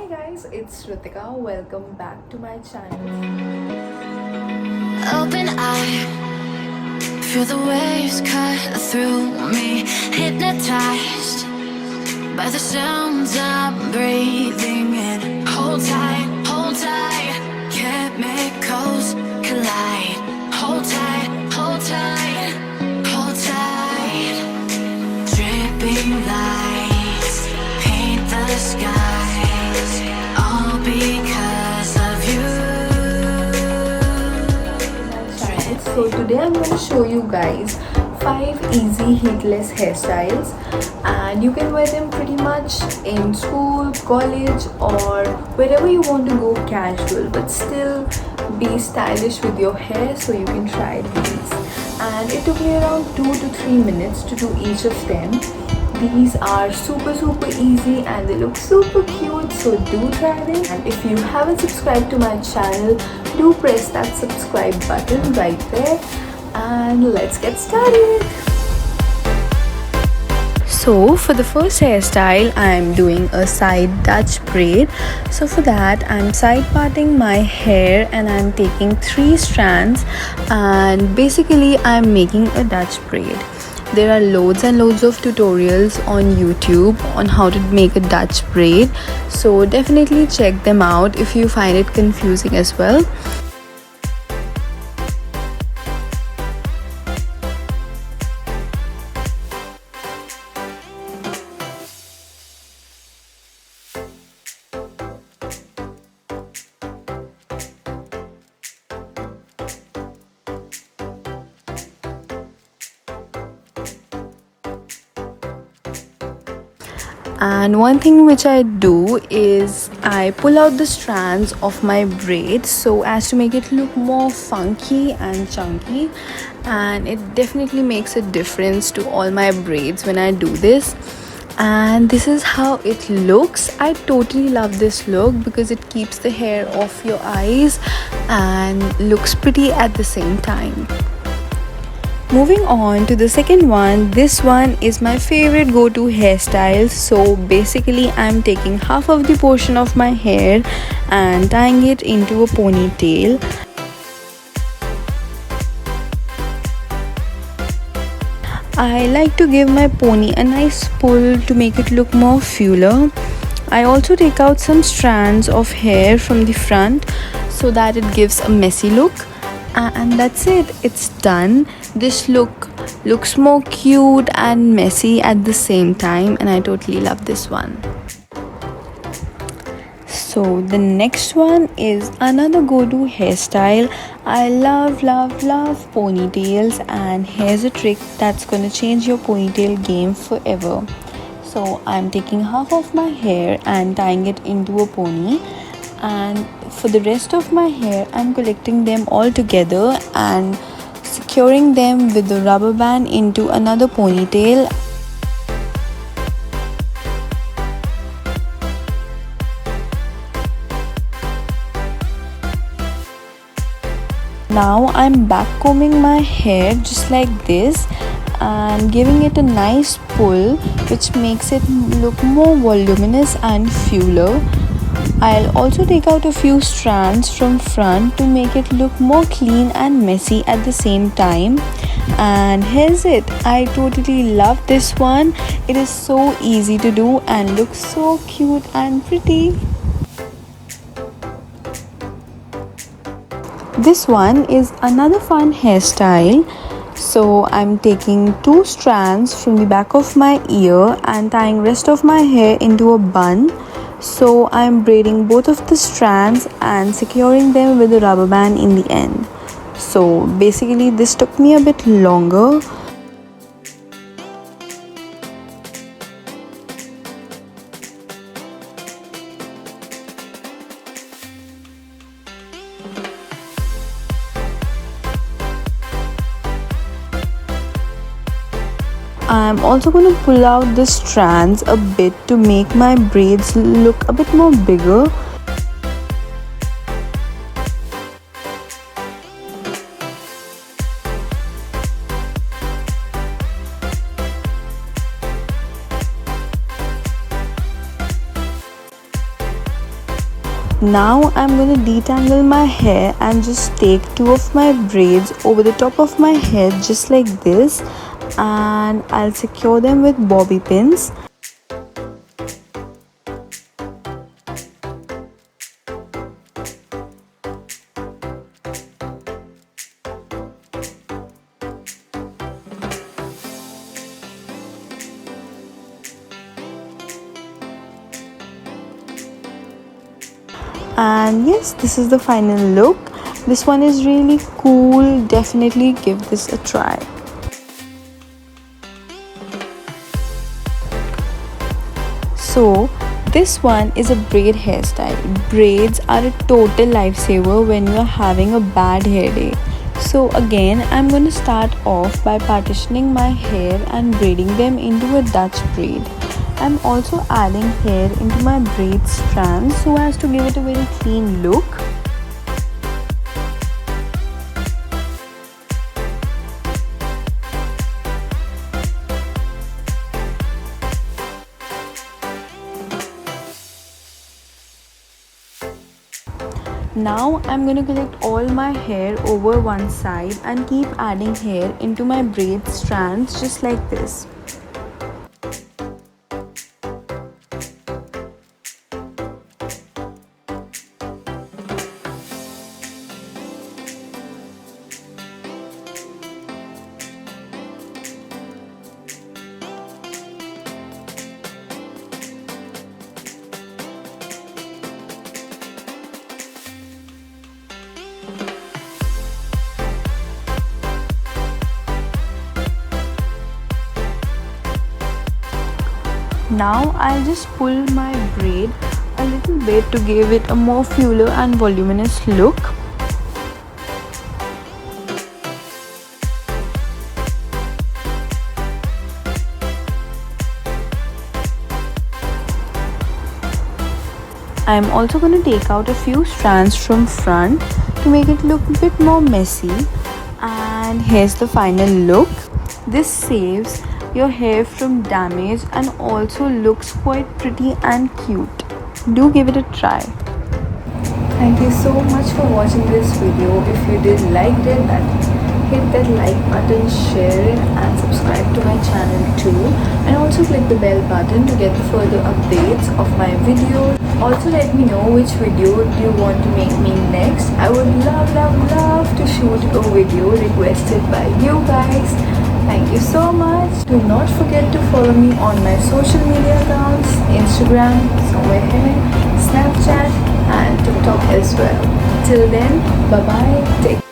Guys, it's Ritika. Welcome back to my channel. Open eye, feel the waves cut through me, hypnotized by the sounds I'm breathing in. Hold tight, chemicals collide. Hold tight, hold tight, hold tight. Dripping lights paint the skies, all because of you. So today I'm going to show you guys 5 easy heatless hairstyles, and you can wear them pretty much in school, college, or wherever you want to go casual but still be stylish with your hair. So you can try these, and it took me around 2 to 3 minutes to do each of them. These are super easy and they look super cute, so do try them. And if you haven't subscribed to my channel, do press that subscribe button right there, and let's get started. So for the first hairstyle, I'm doing a side Dutch braid. So for that, I'm side parting my hair and I'm taking 3 strands, and basically I'm making a Dutch braid. There are loads and loads of tutorials on YouTube on how to make a Dutch braid, so definitely check them out if you find it confusing as well. And one thing which I do is I pull out the strands of my braid so as to make it look more funky and chunky, and it definitely makes a difference to all my braids when I do this. And this is how it looks. I totally love this look because it keeps the hair off your eyes and looks pretty at the same time. Moving on to the second one, this one is my favorite go-to hairstyle. So basically I'm taking half of the portion of my hair and tying it into a ponytail. I like to give my pony a nice pull to make it look more fuller. I also take out some strands of hair from the front so that it gives a messy look. And that's it, it's done. This looks more cute and messy at the same time, and I totally love this one. So the next one is another go-to hairstyle. I love ponytails, and here's a trick that's gonna change your ponytail game forever. So I'm taking half of my hair and tying it into a pony, and for the rest of my hair I'm collecting them all together and securing them with a rubber band into another ponytail. Now I'm back combing my hair just like this and giving it a nice pull, which makes it look more voluminous and fuller. I'll also take out a few strands from front to make it look more clean and messy at the same time. And here's it. I totally love this one. It is so easy to do and looks so cute and pretty. This one is another fun hairstyle. So I'm taking 2 strands from the back of my ear and tying rest of my hair into a bun. So I'm braiding both of the strands and securing them with a rubber band in the end. So basically this took me a bit longer. I'm also going to pull out the strands a bit to make my braids look a bit more bigger. Now I'm going to detangle my hair and just take two of my braids over the top of my head just like this, and I'll secure them with bobby pins. And yes, this is the final look. This one is really cool. Definitely give this a try. So this one is a braid hairstyle. Braids are a total lifesaver when you are having a bad hair day. So again, I'm going to start off by partitioning my hair and braiding them into a Dutch braid. I'm also adding hair into my braid strands so as to give it a very clean look. Now I'm going to collect all my hair over one side and keep adding hair into my braid strands just like this. Now I'll just pull my braid a little bit to give it a more fuller and voluminous look. I'm also going to take out a few strands from front to make it look a bit more messy. And here's the final look. This saves your hair from damage and also looks quite pretty and cute. Do give it a try. Thank you so much for watching this video. If you did like it, then hit that like button, share it and subscribe to my channel too, and also click the bell button to get the further updates of my videos. Also let me know which video do you want to make me next. I would love to shoot a video requested by you guys. Thank you so much. Do not forget to follow me on my social media accounts, Instagram, somewhere here, Snapchat and TikTok as well. Till then, bye bye. Take